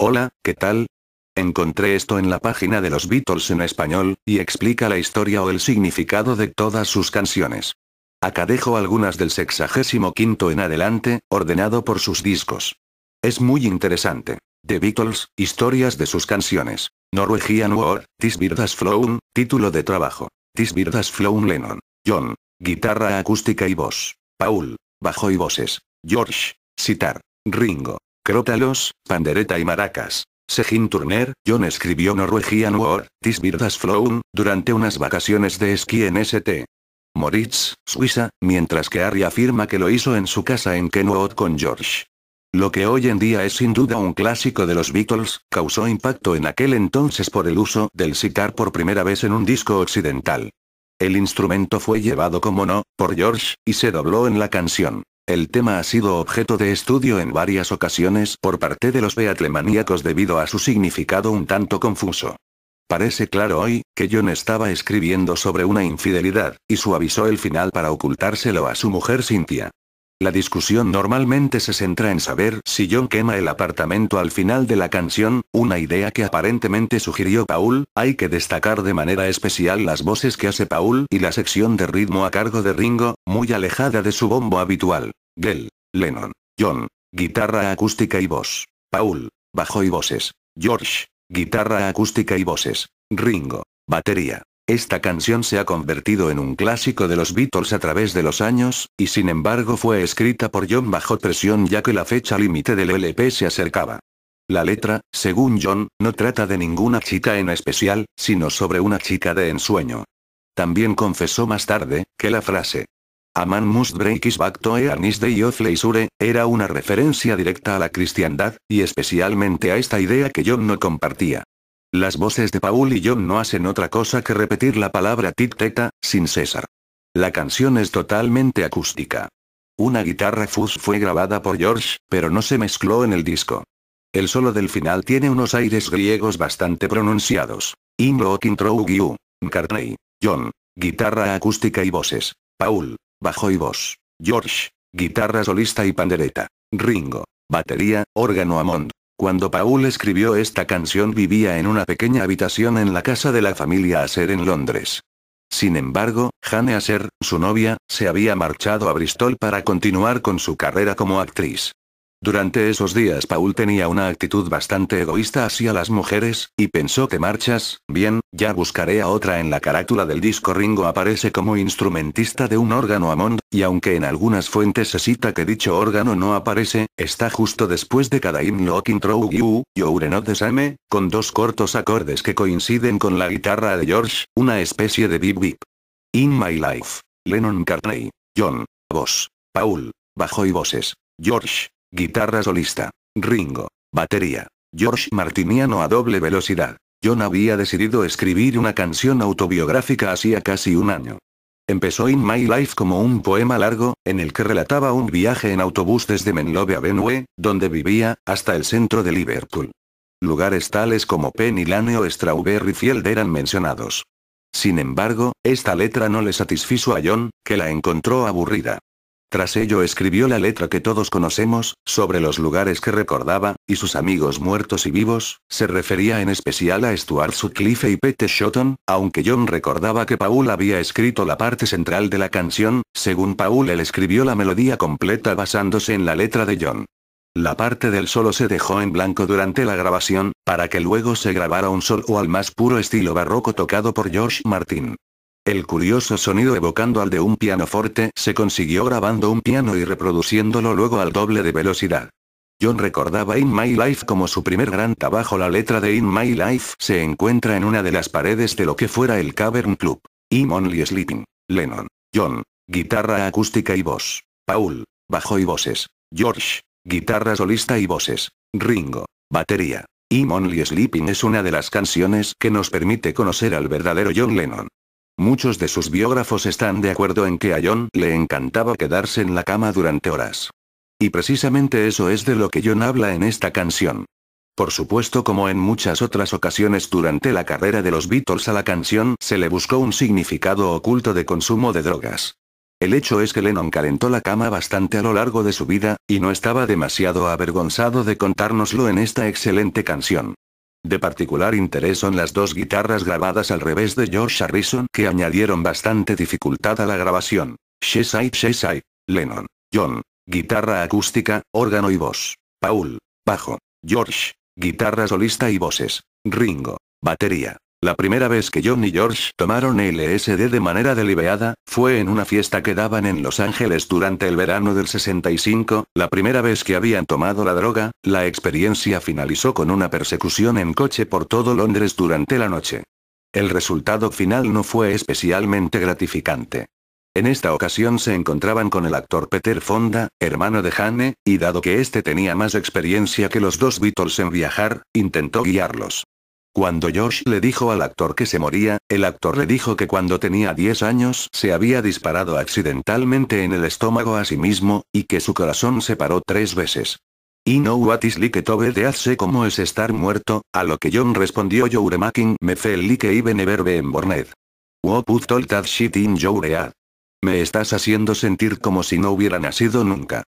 Hola, ¿qué tal? Encontré esto en la página de los Beatles en español, y explica la historia o el significado de todas sus canciones. Acá dejo algunas del 65º en adelante, ordenado por sus discos. Es muy interesante. The Beatles, historias de sus canciones. Norwegian Wood, This Bird Has Flown, título de trabajo. This Bird Has Flown Lennon. John, guitarra acústica y voz. Paul, bajo y voces. George, sitar. Ringo, crótalos, pandereta y maracas. Segin Turner, John escribió Norwegian Wood, This Bird Has Flown, durante unas vacaciones de esquí en St. Moritz, Suiza, mientras que Harry afirma que lo hizo en su casa en Kenwood con George. Lo que hoy en día es sin duda un clásico de los Beatles, causó impacto en aquel entonces por el uso del sitar por primera vez en un disco occidental. El instrumento fue llevado como no, por George, y se dobló en la canción. El tema ha sido objeto de estudio en varias ocasiones por parte de los beatlemaníacos debido a su significado un tanto confuso. Parece claro hoy, que John estaba escribiendo sobre una infidelidad, y suavizó el final para ocultárselo a su mujer Cynthia. La discusión normalmente se centra en saber si John quema el apartamento al final de la canción, una idea que aparentemente sugirió Paul. Hay que destacar de manera especial las voces que hace Paul y la sección de ritmo a cargo de Ringo, muy alejada de su bombo habitual. Gel, Lennon, John, guitarra acústica y voz. Paul, bajo y voces. George, guitarra acústica y voces. Ringo, batería. Esta canción se ha convertido en un clásico de los Beatles a través de los años, y sin embargo fue escrita por John bajo presión ya que la fecha límite del LP se acercaba. La letra, según John, no trata de ninguna chica en especial, sino sobre una chica de ensueño. También confesó más tarde, que la frase "A man must break his back to earn his day of leisure" era una referencia directa a la cristiandad, y especialmente a esta idea que John no compartía. Las voces de Paul y John no hacen otra cosa que repetir la palabra tic-teta, sin cesar. La canción es totalmente acústica. Una guitarra fuzz fue grabada por George, pero no se mezcló en el disco. El solo del final tiene unos aires griegos bastante pronunciados. In Looking Through You. McCartney, John, guitarra acústica y voces. Paul, bajo y voz. George, guitarra solista y pandereta. Ringo, batería, órgano Hammond. Cuando Paul escribió esta canción vivía en una pequeña habitación en la casa de la familia Asher en Londres. Sin embargo, Jane Asher, su novia, se había marchado a Bristol para continuar con su carrera como actriz. Durante esos días Paul tenía una actitud bastante egoísta hacia las mujeres, y pensó: "Te marchas, bien, ya buscaré a otra". En la carátula del disco Ringo aparece como instrumentista de un órgano Hammond, y aunque en algunas fuentes se cita que dicho órgano no aparece, está justo después de cada In Looking Through You, You're Not the Same, con dos cortos acordes que coinciden con la guitarra de George, una especie de bip bip. In My Life. Lennon-McCartney. John, voz. Paul, bajo y voces. George, guitarra solista. Ringo, batería. George Martiniano a doble velocidad. John había decidido escribir una canción autobiográfica hacía casi un año. Empezó In My Life como un poema largo, en el que relataba un viaje en autobús desde Menlove Avenue, donde vivía, hasta el centro de Liverpool. Lugares tales como Penny Lane o Strawberry Field eran mencionados. Sin embargo, esta letra no le satisfizo a John, que la encontró aburrida. Tras ello escribió la letra que todos conocemos, sobre los lugares que recordaba, y sus amigos muertos y vivos. Se refería en especial a Stuart Sutcliffe y Pete Shotton, aunque John recordaba que Paul había escrito la parte central de la canción. Según Paul, él escribió la melodía completa basándose en la letra de John. La parte del solo se dejó en blanco durante la grabación, para que luego se grabara un solo al más puro estilo barroco tocado por George Martin. El curioso sonido evocando al de un pianoforte se consiguió grabando un piano y reproduciéndolo luego al doble de velocidad. John recordaba In My Life como su primer gran trabajo. La letra de In My Life se encuentra en una de las paredes de lo que fuera el Cavern Club. I'm Only Sleeping. Lennon, John, guitarra acústica y voz. Paul, bajo y voces. George, guitarra solista y voces. Ringo, batería. I'm Only Sleeping es una de las canciones que nos permite conocer al verdadero John Lennon. Muchos de sus biógrafos están de acuerdo en que a John le encantaba quedarse en la cama durante horas. Y precisamente eso es de lo que John habla en esta canción. Por supuesto, como en muchas otras ocasiones durante la carrera de los Beatles, a la canción se le buscó un significado oculto de consumo de drogas. El hecho es que Lennon calentó la cama bastante a lo largo de su vida, y no estaba demasiado avergonzado de contárnoslo en esta excelente canción. De particular interés son las dos guitarras grabadas al revés de George Harrison que añadieron bastante dificultad a la grabación. She-side, Lennon, John, guitarra acústica, órgano y voz. Paul, bajo. George, guitarra solista y voces. Ringo, batería. La primera vez que John y George tomaron LSD de manera deliberada, fue en una fiesta que daban en Los Ángeles durante el verano del 65, la primera vez que habían tomado la droga. La experiencia finalizó con una persecución en coche por todo Londres durante la noche. El resultado final no fue especialmente gratificante. En esta ocasión se encontraban con el actor Peter Fonda, hermano de Jane, y dado que este tenía más experiencia que los dos Beatles en viajar, intentó guiarlos. Cuando George le dijo al actor que se moría, el actor le dijo que cuando tenía 10 años se había disparado accidentalmente en el estómago a sí mismo, y que su corazón se paró 3 veces. "I know what is like to be dead", sé cómo es estar muerto, a lo que John respondió: "You're making me feel like I've never been born. Who put all that shit in your head?". Me estás haciendo sentir como si no hubiera nacido nunca.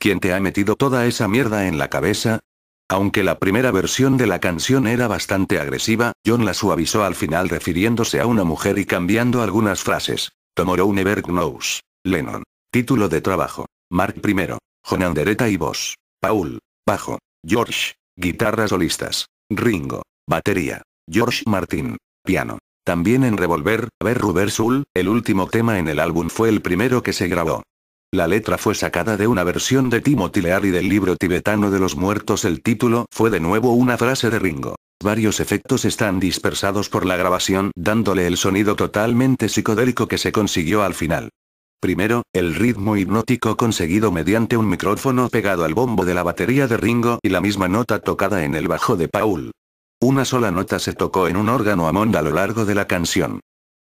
¿Quién te ha metido toda esa mierda en la cabeza? Aunque la primera versión de la canción era bastante agresiva, John la suavizó al final refiriéndose a una mujer y cambiando algunas frases. Tomorrow never knows. Lennon. Título de trabajo. Mark I. Jonandereta y voz. Paul, bajo. George, guitarras solistas. Ringo, batería. George Martin, piano. También en Revolver, Rubber Soul, el último tema en el álbum, fue el primero que se grabó. La letra fue sacada de una versión de Timothy Leary del libro tibetano de los muertos. El título fue de nuevo una frase de Ringo. Varios efectos están dispersados por la grabación, dándole el sonido totalmente psicodélico que se consiguió al final. Primero, el ritmo hipnótico conseguido mediante un micrófono pegado al bombo de la batería de Ringo y la misma nota tocada en el bajo de Paul. Una sola nota se tocó en un órgano Hammond a lo largo de la canción.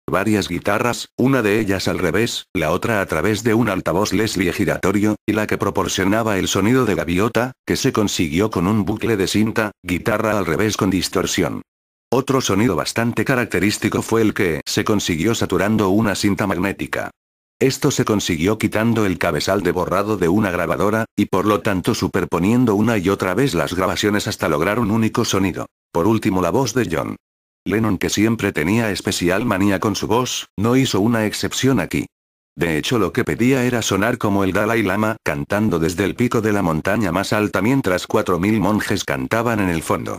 Varias guitarras, una de ellas al revés, la otra a través de un altavoz Leslie giratorio, y la que proporcionaba el sonido de gaviota, que se consiguió con un bucle de cinta, guitarra al revés con distorsión. Otro sonido bastante característico fue el que se consiguió saturando una cinta magnética. Esto se consiguió quitando el cabezal de borrado de una grabadora, y por lo tanto superponiendo una y otra vez las grabaciones hasta lograr un único sonido. Por último, la voz de John Lennon, que siempre tenía especial manía con su voz, no hizo una excepción aquí. De hecho, lo que pedía era sonar como el Dalai Lama cantando desde el pico de la montaña más alta mientras 4000 monjes cantaban en el fondo.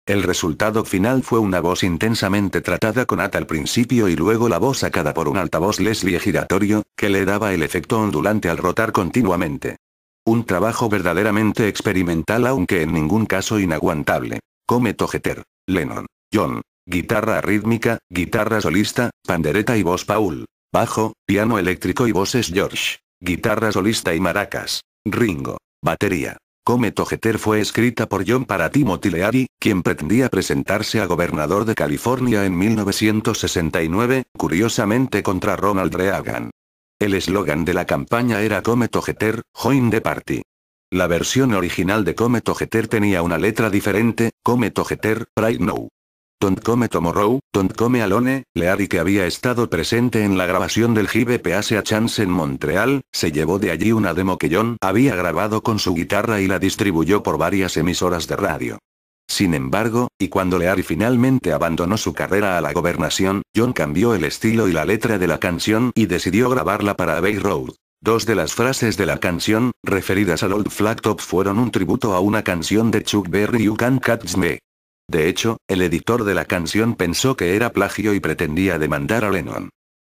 El resultado final fue una voz intensamente tratada con ata al principio y luego la voz sacada por un altavoz Leslie giratorio, que le daba el efecto ondulante al rotar continuamente. Un trabajo verdaderamente experimental, aunque en ningún caso inaguantable. Comet Jeter, Lennon, John. Guitarra rítmica, guitarra solista, pandereta y voz Paul. Bajo, piano eléctrico y voces George. Guitarra solista y maracas. Ringo. Batería. Comet Jeter fue escrita por John para Timothy Leary, quien pretendía presentarse a gobernador de California en 1969, curiosamente contra Ronald Reagan. El eslogan de la campaña era Comet Jeter, Join the Party. La versión original de Comet Jeter tenía una letra diferente: Comet Jeter, Right Now. Don't come tomorrow, don't come alone. Leary, que había estado presente en la grabación del Give Peace a Chance en Montreal, se llevó de allí una demo que John había grabado con su guitarra y la distribuyó por varias emisoras de radio. Sin embargo, y cuando Leary finalmente abandonó su carrera a la gobernación, John cambió el estilo y la letra de la canción y decidió grabarla para Abbey Road. Dos de las frases de la canción, referidas al Old Flat Top, fueron un tributo a una canción de Chuck Berry, You Can't Catch Me. De hecho, el editor de la canción pensó que era plagio y pretendía demandar a Lennon.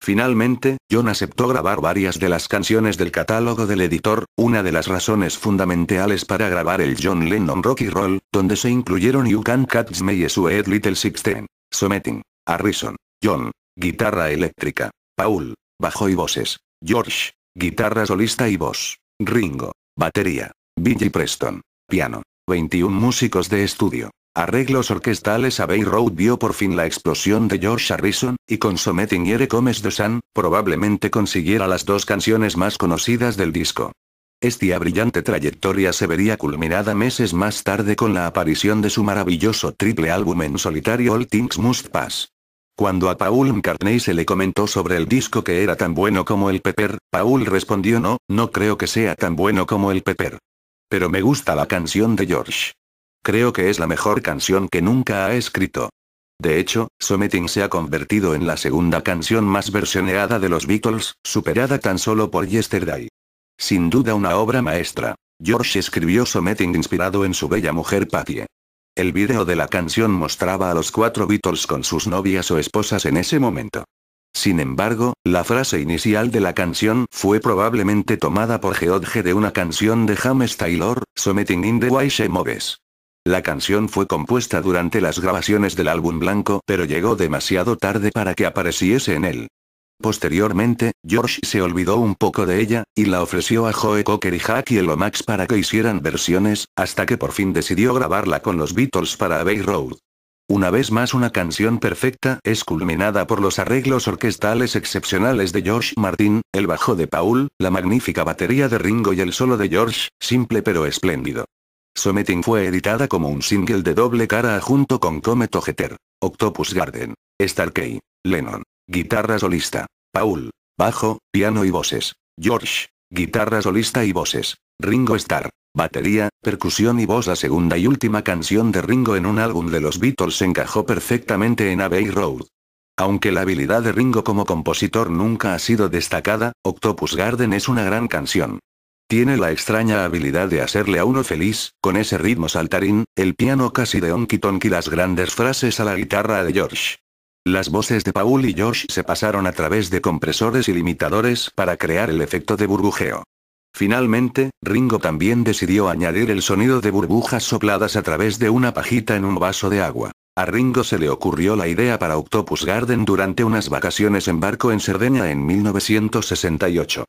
Finalmente, John aceptó grabar varias de las canciones del catálogo del editor, una de las razones fundamentales para grabar el John Lennon Rock y Roll, donde se incluyeron You Can't Catch Me y Sweet Little Sixteen. Someting. Harrison. John. Guitarra eléctrica. Paul. Bajo y voces. George. Guitarra solista y voz. Ringo. Batería. Billy Preston. Piano. 21 músicos de estudio. Arreglos orquestales. Abbey Road vio por fin la explosión de George Harrison, y con Something Here Comes the Sun, probablemente consiguiera las dos canciones más conocidas del disco. Esta brillante trayectoria se vería culminada meses más tarde con la aparición de su maravilloso triple álbum en solitario All Things Must Pass. Cuando a Paul McCartney se le comentó sobre el disco que era tan bueno como el Pepper, Paul respondió: no creo que sea tan bueno como el Pepper. Pero me gusta la canción de George. Creo que es la mejor canción que nunca ha escrito. De hecho, Something se ha convertido en la segunda canción más versioneada de los Beatles, superada tan solo por Yesterday. Sin duda una obra maestra. George escribió Something inspirado en su bella mujer Pattie. El vídeo de la canción mostraba a los 4 Beatles con sus novias o esposas en ese momento. Sin embargo, la frase inicial de la canción fue probablemente tomada por George de una canción de James Taylor, Something in the Way She Moves. La canción fue compuesta durante las grabaciones del álbum blanco, pero llegó demasiado tarde para que apareciese en él. Posteriormente, George se olvidó un poco de ella, y la ofreció a Joe Cocker y Jackie Lomax para que hicieran versiones, hasta que por fin decidió grabarla con los Beatles para Abbey Road. Una vez más una canción perfecta es culminada por los arreglos orquestales excepcionales de George Martin, el bajo de Paul, la magnífica batería de Ringo y el solo de George, simple pero espléndido. Something fue editada como un single de doble cara junto con Comet o Jeter, Octopus Garden, Starkey, Lennon. Guitarra solista. Paul. Bajo, piano y voces. George. Guitarra solista y voces. Ringo Starr. Batería, percusión y voz. La segunda y última canción de Ringo en un álbum de los Beatles encajó perfectamente en Abbey Road. Aunque la habilidad de Ringo como compositor nunca ha sido destacada, Octopus Garden es una gran canción. Tiene la extraña habilidad de hacerle a uno feliz, con ese ritmo saltarín, el piano casi de honky tonk y las grandes frases a la guitarra de George. Las voces de Paul y George se pasaron a través de compresores y limitadores para crear el efecto de burbujeo. Finalmente, Ringo también decidió añadir el sonido de burbujas sopladas a través de una pajita en un vaso de agua. A Ringo se le ocurrió la idea para Octopus Garden durante unas vacaciones en barco en Cerdeña en 1968.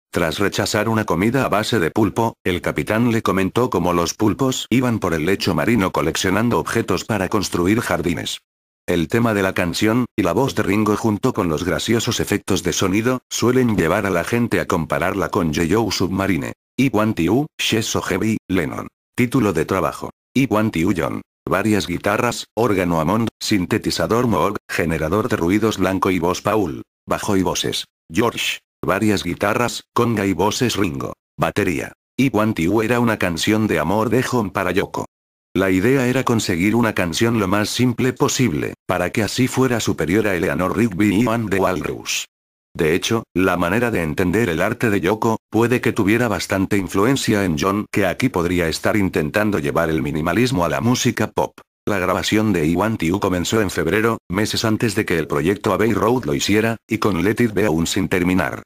Tras rechazar una comida a base de pulpo, el capitán le comentó cómo los pulpos iban por el lecho marino coleccionando objetos para construir jardines. El tema de la canción, y la voz de Ringo junto con los graciosos efectos de sonido, suelen llevar a la gente a compararla con Yellow Submarine. I Want You, She's So Heavy, Lennon. Título de trabajo. I Want You John. Varias guitarras, órgano Hammond, sintetizador Moog, generador de ruidos blanco y voz Paul. Bajo y voces. George. Varias guitarras, conga y voces Ringo. Batería. I Want You era una canción de amor de John para Yoko. La idea era conseguir una canción lo más simple posible, para que así fuera superior a Eleanor Rigby y Ian the Walrus. De hecho, la manera de entender el arte de Yoko, puede que tuviera bastante influencia en John, que aquí podría estar intentando llevar el minimalismo a la música pop. La grabación de I Want You comenzó en febrero, meses antes de que el proyecto Abbey Road lo hiciera, y con Let It Be aún sin terminar.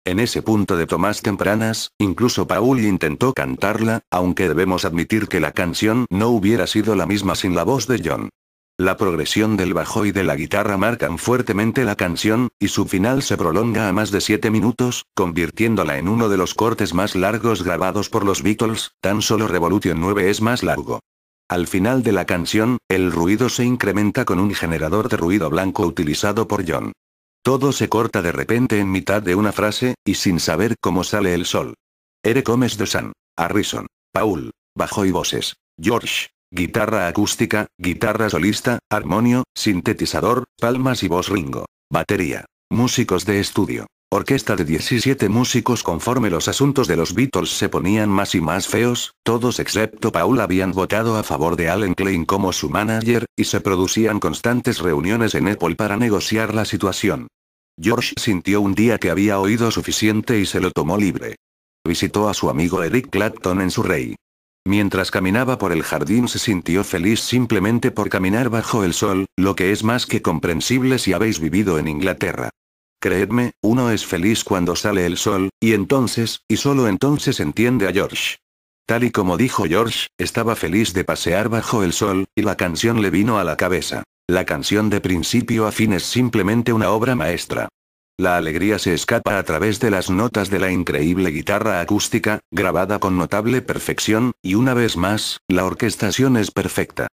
En ese punto de tomas tempranas, incluso Paul intentó cantarla, aunque debemos admitir que la canción no hubiera sido la misma sin la voz de John. La progresión del bajo y de la guitarra marcan fuertemente la canción, y su final se prolonga a más de 7 minutos, convirtiéndola en uno de los cortes más largos grabados por los Beatles. Tan solo Revolution 9 es más largo. Al final de la canción, el ruido se incrementa con un generador de ruido blanco utilizado por John. Todo se corta de repente en mitad de una frase, y sin saber cómo sale el sol. Here Comes the Sun. Harrison. Paul. Bajo y voces. George. Guitarra acústica, guitarra solista, armonio, sintetizador, palmas y voz Ringo. Batería. Músicos de estudio. Orquesta de 17 músicos. Conforme los asuntos de los Beatles se ponían más y más feos, todos excepto Paul habían votado a favor de Allen Klein como su manager, y se producían constantes reuniones en Apple para negociar la situación. George sintió un día que había oído suficiente y se lo tomó libre. Visitó a su amigo Eric Clapton en Surrey. Mientras caminaba por el jardín se sintió feliz simplemente por caminar bajo el sol, lo que es más que comprensible si habéis vivido en Inglaterra. Creedme, uno es feliz cuando sale el sol, y entonces, y solo entonces entiende a George. Tal y como dijo George, estaba feliz de pasear bajo el sol, y la canción le vino a la cabeza. La canción de principio a fin es simplemente una obra maestra. La alegría se escapa a través de las notas de la increíble guitarra acústica, grabada con notable perfección, y una vez más, la orquestación es perfecta.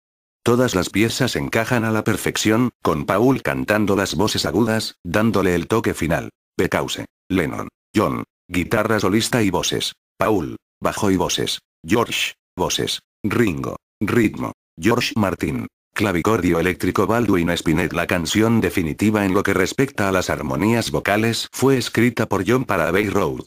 Todas las piezas encajan a la perfección, con Paul cantando las voces agudas, dándole el toque final. Because. Lennon. John. Guitarra solista y voces. Paul. Bajo y voces. George. Voces. Ringo. Ritmo. George Martin. Clavicordio eléctrico Baldwin Spinett. La canción definitiva en lo que respecta a las armonías vocales fue escrita por John para Abbey Road.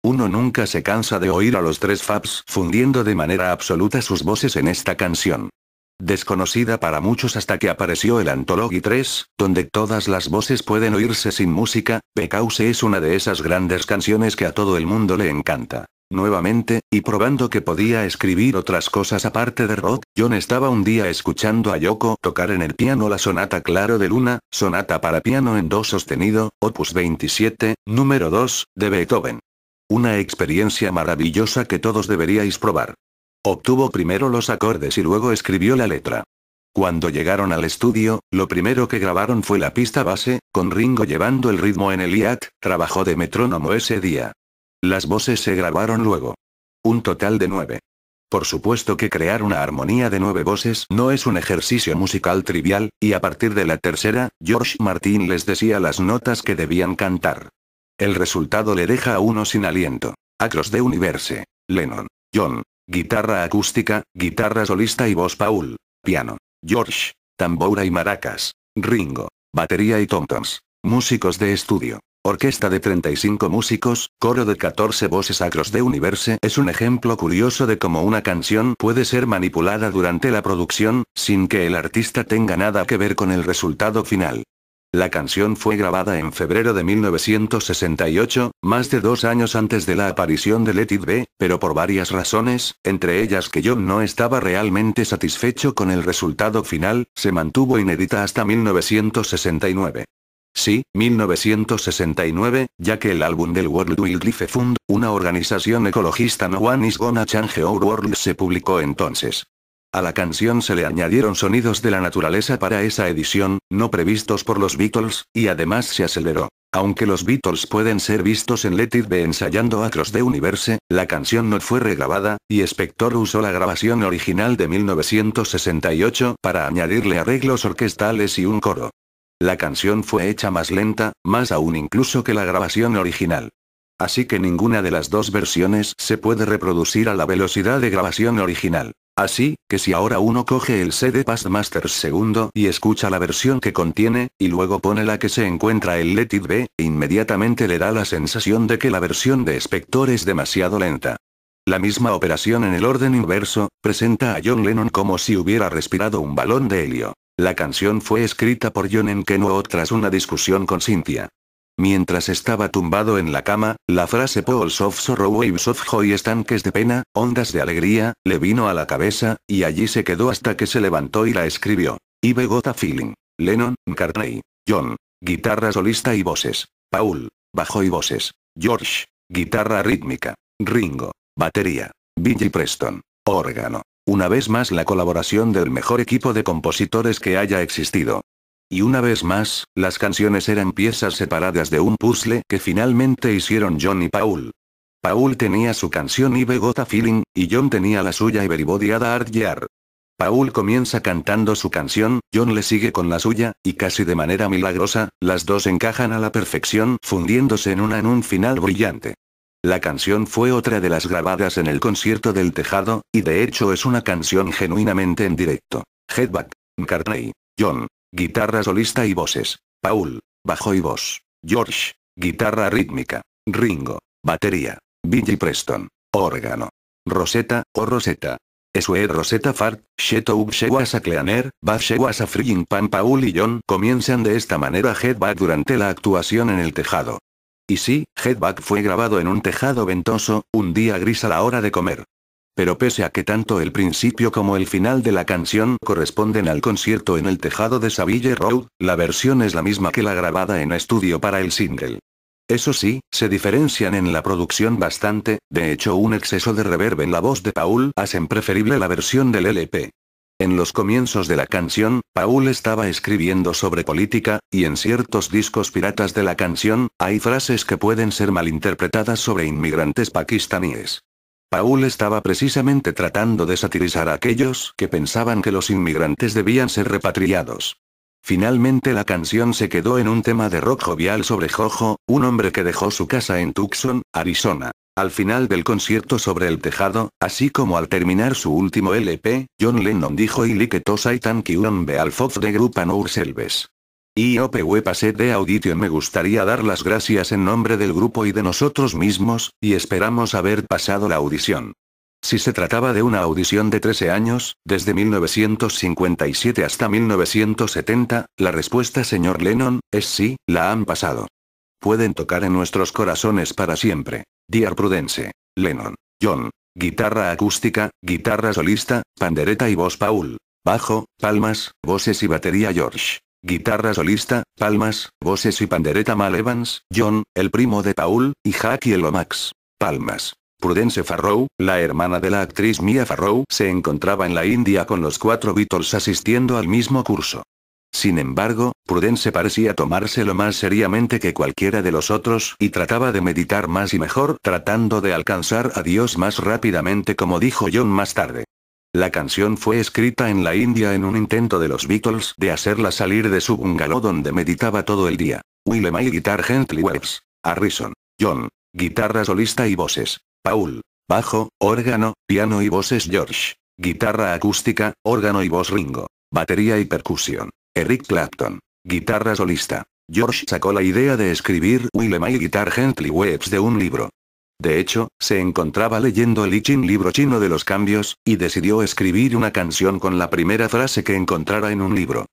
Uno nunca se cansa de oír a los tres Fabs fundiendo de manera absoluta sus voces en esta canción. Desconocida para muchos hasta que apareció el Anthology 3, donde todas las voces pueden oírse sin música, Because es una de esas grandes canciones que a todo el mundo le encanta. Nuevamente, y probando que podía escribir otras cosas aparte de rock, John estaba un día escuchando a Yoko tocar en el piano la sonata Claro de Luna, sonata para piano en do sostenido, opus 27, número 2, de Beethoven. Una experiencia maravillosa que todos deberíais probar. Obtuvo primero los acordes y luego escribió la letra. Cuando llegaron al estudio, lo primero que grabaron fue la pista base, con Ringo llevando el ritmo en el hiat, trabajó de metrónomo ese día. Las voces se grabaron luego. Un total de 9. Por supuesto que crear una armonía de 9 voces no es un ejercicio musical trivial, y a partir de la tercera, George Martin les decía las notas que debían cantar. El resultado le deja a uno sin aliento. Across the Universe. Lennon. John. Guitarra acústica, guitarra solista y voz Paul. Piano. George. Tambora y maracas. Ringo. Batería y tom-toms. Músicos de estudio. Orquesta de 35 músicos, coro de 14 voces. Across the Universe es un ejemplo curioso de cómo una canción puede ser manipulada durante la producción, sin que el artista tenga nada que ver con el resultado final. La canción fue grabada en febrero de 1968, más de 2 años antes de la aparición de Let It Be, pero por varias razones, entre ellas que John no estaba realmente satisfecho con el resultado final, se mantuvo inédita hasta 1969. Sí, 1969, ya que el álbum del World Wildlife Fund, una organización ecologista No One Is Gonna Change Our World, se publicó entonces. A la canción se le añadieron sonidos de la naturaleza para esa edición, no previstos por los Beatles, y además se aceleró. Aunque los Beatles pueden ser vistos en Let It Be ensayando Across the Universe, la canción no fue regrabada, y Spector usó la grabación original de 1968 para añadirle arreglos orquestales y un coro. La canción fue hecha más lenta, más aún incluso que la grabación original. Así que ninguna de las dos versiones se puede reproducir a la velocidad de grabación original. Así, que si ahora uno coge el CD Past Masters segundo y escucha la versión que contiene, y luego pone la que se encuentra en Let It Be, inmediatamente le da la sensación de que la versión de Spector es demasiado lenta. La misma operación en el orden inverso, presenta a John Lennon como si hubiera respirado un balón de helio. La canción fue escrita por John en Kenwood tras una discusión con Cynthia. Mientras estaba tumbado en la cama, la frase Pools of Sorrow, Waves of Joy, estanques de pena, ondas de alegría, le vino a la cabeza, y allí se quedó hasta que se levantó y la escribió. I've got a feeling. Lennon, McCartney. John. Guitarra solista y voces. Paul. Bajo y voces. George. Guitarra rítmica. Ringo. Batería. Billy Preston. Órgano. Una vez más la colaboración del mejor equipo de compositores que haya existido. Y una vez más, las canciones eran piezas separadas de un puzzle que finalmente hicieron John y Paul. Paul tenía su canción I've Got a Feeling, y John tenía la suya Everybody Had a Hard Year. Paul comienza cantando su canción, John le sigue con la suya, y casi de manera milagrosa, las dos encajan a la perfección, fundiéndose en un final brillante. La canción fue otra de las grabadas en el concierto del tejado, y de hecho es una canción genuinamente en directo. Headback. McCartney. John. Guitarra solista y voces. Paul. Bajo y voz. George. Guitarra rítmica. Ringo. Batería. Billy Preston. Órgano. Rosetta, o Rosetta. Sweet Rosetta Fart, Shetou Shewasa Cleaner, Bath Shewasa Freeing Pan. Paul y John comienzan de esta manera Headback durante la actuación en el tejado. Y sí, Headback fue grabado en un tejado ventoso, un día gris a la hora de comer. Pero pese a que tanto el principio como el final de la canción corresponden al concierto en el tejado de Savile Road, la versión es la misma que la grabada en estudio para el single. Eso sí, se diferencian en la producción bastante, de hecho un exceso de reverb en la voz de Paul hacen preferible la versión del LP. En los comienzos de la canción, Paul estaba escribiendo sobre política, y en ciertos discos piratas de la canción, hay frases que pueden ser malinterpretadas sobre inmigrantes pakistaníes. Paul estaba precisamente tratando de satirizar a aquellos que pensaban que los inmigrantes debían ser repatriados. Finalmente la canción se quedó en un tema de rock jovial sobre Jojo, un hombre que dejó su casa en Tucson, Arizona. Al final del concierto sobre el tejado, así como al terminar su último LP, John Lennon dijo: "I like to say thank you on behalf of the group and ourselves. Y we passed the audition". Me gustaría dar las gracias en nombre del grupo y de nosotros mismos, y esperamos haber pasado la audición. Si se trataba de una audición de 13 años, desde 1957 hasta 1970, la respuesta, señor Lennon, es sí, la han pasado. Pueden tocar en nuestros corazones para siempre. Dear Prudence. Lennon. John. Guitarra acústica, guitarra solista, pandereta y voz Paul. Bajo, palmas, voces y batería George. Guitarra solista, palmas, voces y pandereta Mal Evans, John, el primo de Paul, y Jackie el Lomax. Palmas. Prudence Farrow, la hermana de la actriz Mia Farrow, se encontraba en la India con los 4 Beatles asistiendo al mismo curso. Sin embargo, Prudence parecía tomárselo más seriamente que cualquiera de los otros y trataba de meditar más y mejor, tratando de alcanzar a Dios más rápidamente, como dijo John más tarde. La canción fue escrita en la India en un intento de los Beatles de hacerla salir de su bungalow donde meditaba todo el día. Will May guitar gently waves. Harrison. John. Guitarra solista y voces. Paul. Bajo, órgano, piano y voces George. Guitarra acústica, órgano y voz Ringo. Batería y percusión. Eric Clapton. Guitarra solista. George sacó la idea de escribir Will May guitar gently waves de un libro. De hecho, se encontraba leyendo el I Ching, libro chino de los cambios, y decidió escribir una canción con la primera frase que encontrara en un libro.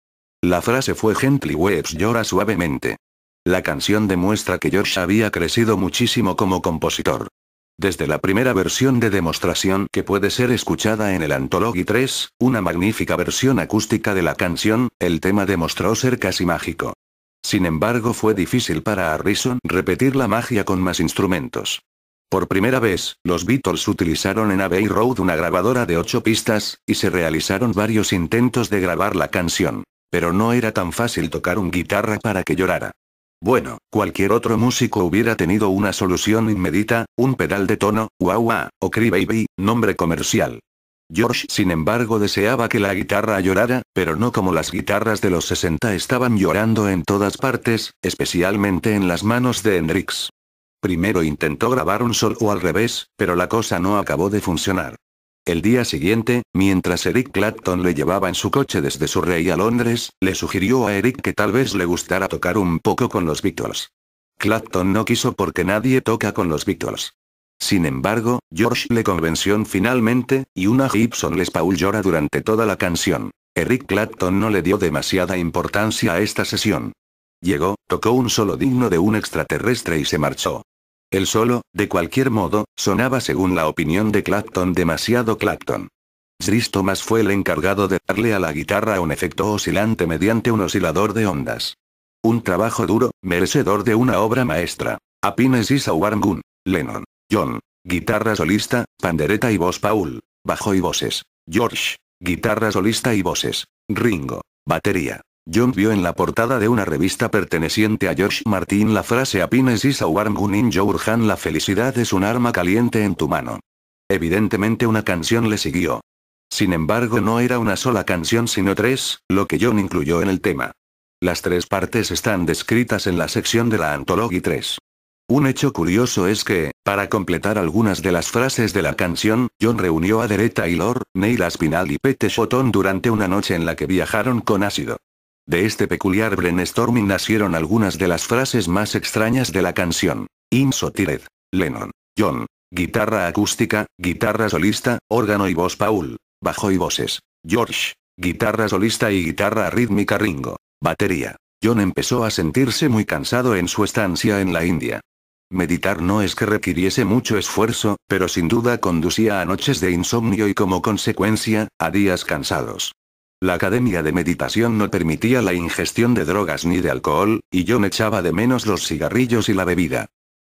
La frase fue Gently waves, llora suavemente. La canción demuestra que George había crecido muchísimo como compositor. Desde la primera versión de demostración que puede ser escuchada en el Anthology 3, una magnífica versión acústica de la canción, el tema demostró ser casi mágico. Sin embargo, fue difícil para Harrison repetir la magia con más instrumentos. Por primera vez, los Beatles utilizaron en Abbey Road una grabadora de 8 pistas, y se realizaron varios intentos de grabar la canción. Pero no era tan fácil tocar un guitarra para que llorara. Bueno, cualquier otro músico hubiera tenido una solución inmediata, un pedal de tono, wah-wah, o Cry Baby, nombre comercial. George, sin embargo, deseaba que la guitarra llorara, pero no como las guitarras de los 60 estaban llorando en todas partes, especialmente en las manos de Hendrix. Primero intentó grabar un solo al revés, pero la cosa no acabó de funcionar. El día siguiente, mientras Eric Clapton le llevaba en su coche desde Surrey a Londres, le sugirió a Eric que tal vez le gustara tocar un poco con los Beatles. Clapton no quiso porque nadie toca con los Beatles. Sin embargo, George le convenció finalmente, y una Gibson Les Paul llora durante toda la canción. Eric Clapton no le dio demasiada importancia a esta sesión. Llegó, tocó un solo digno de un extraterrestre y se marchó. El solo, de cualquier modo, sonaba, según la opinión de Clapton, demasiado Clapton. Chris Thomas fue el encargado de darle a la guitarra un efecto oscilante mediante un oscilador de ondas. Un trabajo duro, merecedor de una obra maestra. Happiness is a warm gun. Lennon. John. Guitarra solista, pandereta y voz Paul. Bajo y voces. George. Guitarra solista y voces. Ringo. Batería. John vio en la portada de una revista perteneciente a George Martin la frase Happiness is a warm gun in your hand, la felicidad es un arma caliente en tu mano. Evidentemente una canción le siguió. Sin embargo, no era una sola canción sino 3, lo que John incluyó en el tema. Las 3 partes están descritas en la sección de la Anthology 3. Un hecho curioso es que, para completar algunas de las frases de la canción, John reunió a Derek Taylor, Neil Aspinall y Pete Shotton durante una noche en la que viajaron con ácido. De este peculiar brainstorming nacieron algunas de las frases más extrañas de la canción. Insotired. Lennon. John. Guitarra acústica, guitarra solista, órgano y voz Paul. Bajo y voces. George. Guitarra solista y guitarra rítmica Ringo. Batería. John empezó a sentirse muy cansado en su estancia en la India. Meditar no es que requiriese mucho esfuerzo, pero sin duda conducía a noches de insomnio y como consecuencia, a días cansados. La academia de meditación no permitía la ingestión de drogas ni de alcohol, y John echaba de menos los cigarrillos y la bebida.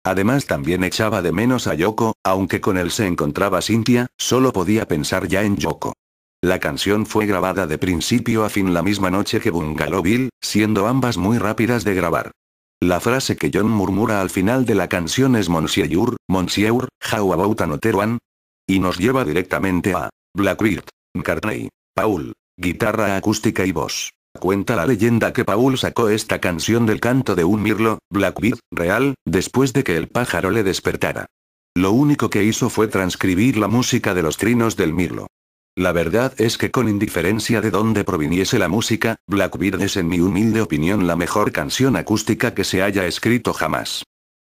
Además también echaba de menos a Yoko, aunque con él se encontraba Cynthia, solo podía pensar ya en Yoko. La canción fue grabada de principio a fin la misma noche que Bungalow Bill, siendo ambas muy rápidas de grabar. La frase que John murmura al final de la canción es Monsieur, how about another one? Y nos lleva directamente a Blackbeard, McCartney, Paul. Guitarra acústica y voz. Cuenta la leyenda que Paul sacó esta canción del canto de un mirlo, Blackbeard, real, después de que el pájaro le despertara. Lo único que hizo fue transcribir la música de los trinos del mirlo. La verdad es que con indiferencia de dónde proviniese la música, Blackbird es en mi humilde opinión la mejor canción acústica que se haya escrito jamás.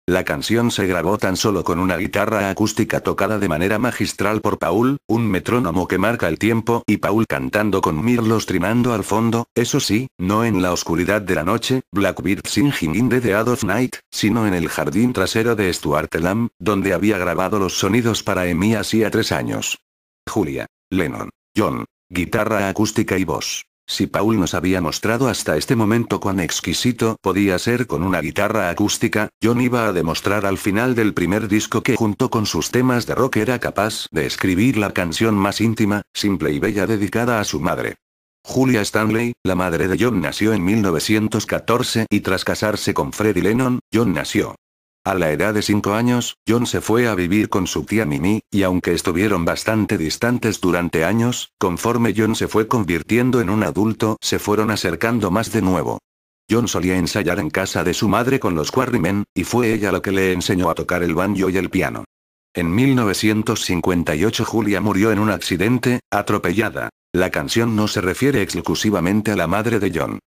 La canción se grabó tan solo con una guitarra acústica tocada de manera magistral por Paul, un metrónomo que marca el tiempo y Paul cantando con mirlos trinando al fondo, eso sí, no en la oscuridad de la noche, Blackbird singing in the dead of night, sino en el jardín trasero de Stuart Elam, donde había grabado los sonidos para EMI hacía 3 años. Julia, Lennon, John, guitarra acústica y voz. Si Paul nos había mostrado hasta este momento cuán exquisito podía ser con una guitarra acústica, John iba a demostrar al final del primer disco que junto con sus temas de rock era capaz de escribir la canción más íntima, simple y bella dedicada a su madre. Julia Stanley, la madre de John, nació en 1914 y tras casarse con Freddie Lennon, John nació. A la edad de 5 años, John se fue a vivir con su tía Mimi, y aunque estuvieron bastante distantes durante años, conforme John se fue convirtiendo en un adulto, se fueron acercando más de nuevo. John solía ensayar en casa de su madre con los Quarrymen, y fue ella la que le enseñó a tocar el banjo y el piano. En 1958 Julia murió en un accidente, atropellada. La canción no se refiere exclusivamente a la madre de John.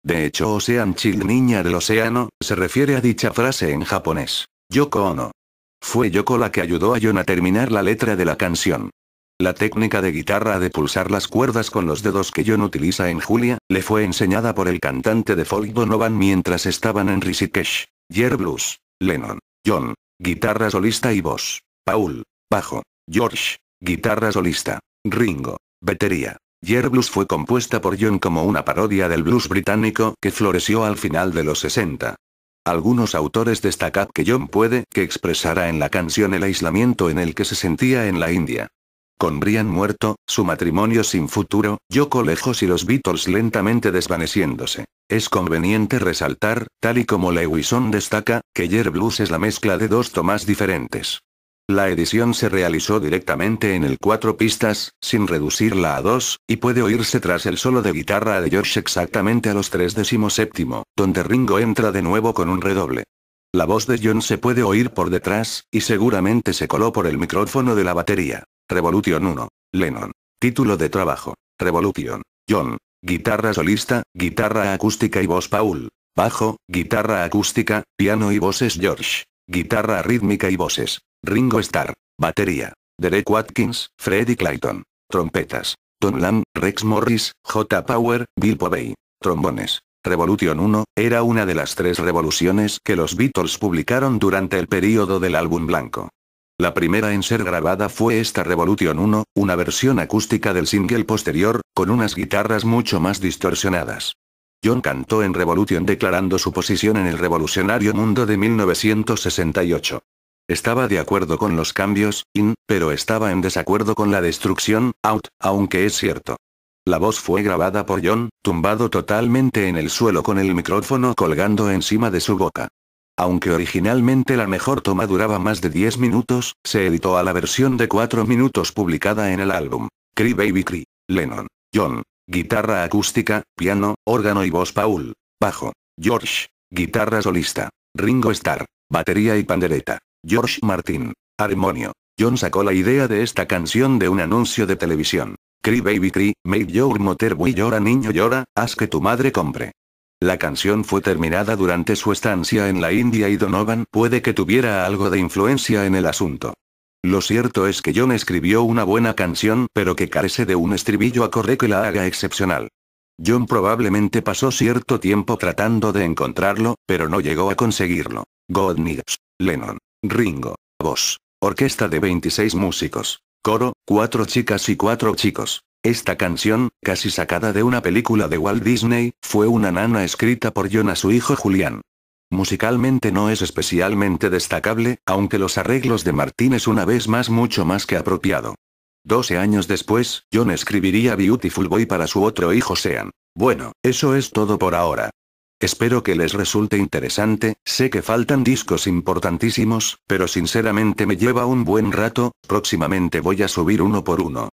De hecho, Ocean Child, niña del océano, se refiere a dicha frase en japonés. Yoko Ono. Fue Yoko la que ayudó a John a terminar la letra de la canción. La técnica de guitarra de pulsar las cuerdas con los dedos que John utiliza en Julia, le fue enseñada por el cantante de folk Donovan mientras estaban en Rishikesh. Yer Blues. Lennon, John, guitarra solista y voz. Paul, bajo. George, guitarra solista. Ringo, batería. Yer Blues fue compuesta por John como una parodia del blues británico que floreció al final de los 60. Algunos autores destacan que John puede que expresara en la canción el aislamiento en el que se sentía en la India. Con Brian muerto, su matrimonio sin futuro, Yoko lejos y los Beatles lentamente desvaneciéndose. Es conveniente resaltar, tal y como Lewison destaca, que Yer Blues es la mezcla de 2 tomas diferentes. La edición se realizó directamente en el 4 pistas, sin reducirla a 2, y puede oírse tras el solo de guitarra de George exactamente a los 3/17, donde Ringo entra de nuevo con un redoble. La voz de John se puede oír por detrás, y seguramente se coló por el micrófono de la batería. Revolution 1. Lennon. Título de trabajo. Revolution. John. Guitarra solista, guitarra acústica y voz Paul. Bajo, guitarra acústica, piano y voces George. Guitarra rítmica y voces. Ringo Starr. Batería. Derek Watkins, Freddie Clayton. Trompetas. Tom Lamb, Rex Morris, J. Power, Bill Povey. Trombones. Revolution 1, era una de las 3 revoluciones que los Beatles publicaron durante el período del álbum blanco. La primera en ser grabada fue esta Revolution 1, una versión acústica del single posterior, con unas guitarras mucho más distorsionadas. John cantó en Revolution declarando su posición en el revolucionario mundo de 1968. Estaba de acuerdo con los cambios, pero estaba en desacuerdo con la destrucción, out, aunque es cierto. La voz fue grabada por John, tumbado totalmente en el suelo con el micrófono colgando encima de su boca. Aunque originalmente la mejor toma duraba más de 10 minutos, se editó a la versión de 4 minutos publicada en el álbum. Cry Baby Cry. Lennon, John. Guitarra acústica, piano, órgano y voz Paul. Bajo. George. Guitarra solista. Ringo Starr. Batería y pandereta. George Martin. Armonio. John sacó la idea de esta canción de un anuncio de televisión. Cry Baby Cry, make your mother boy llora niño llora, haz que tu madre compre. La canción fue terminada durante su estancia en la India y Donovan puede que tuviera algo de influencia en el asunto. Lo cierto es que John escribió una buena canción pero que carece de un estribillo acorde que la haga excepcional. John probablemente pasó cierto tiempo tratando de encontrarlo, pero no llegó a conseguirlo. God Needs. Lennon. Ringo. Voz. Orquesta de 26 músicos. Coro, 4 chicas y 4 chicos. Esta canción, casi sacada de una película de Walt Disney, fue una nana escrita por John a su hijo Julián. Musicalmente no es especialmente destacable, aunque los arreglos de Martin es una vez más mucho más que apropiado. 12 años después, John escribiría Beautiful Boy para su otro hijo Sean. Bueno, eso es todo por ahora. Espero que les resulte interesante, sé que faltan discos importantísimos, pero sinceramente me lleva un buen rato, próximamente voy a subir uno por uno.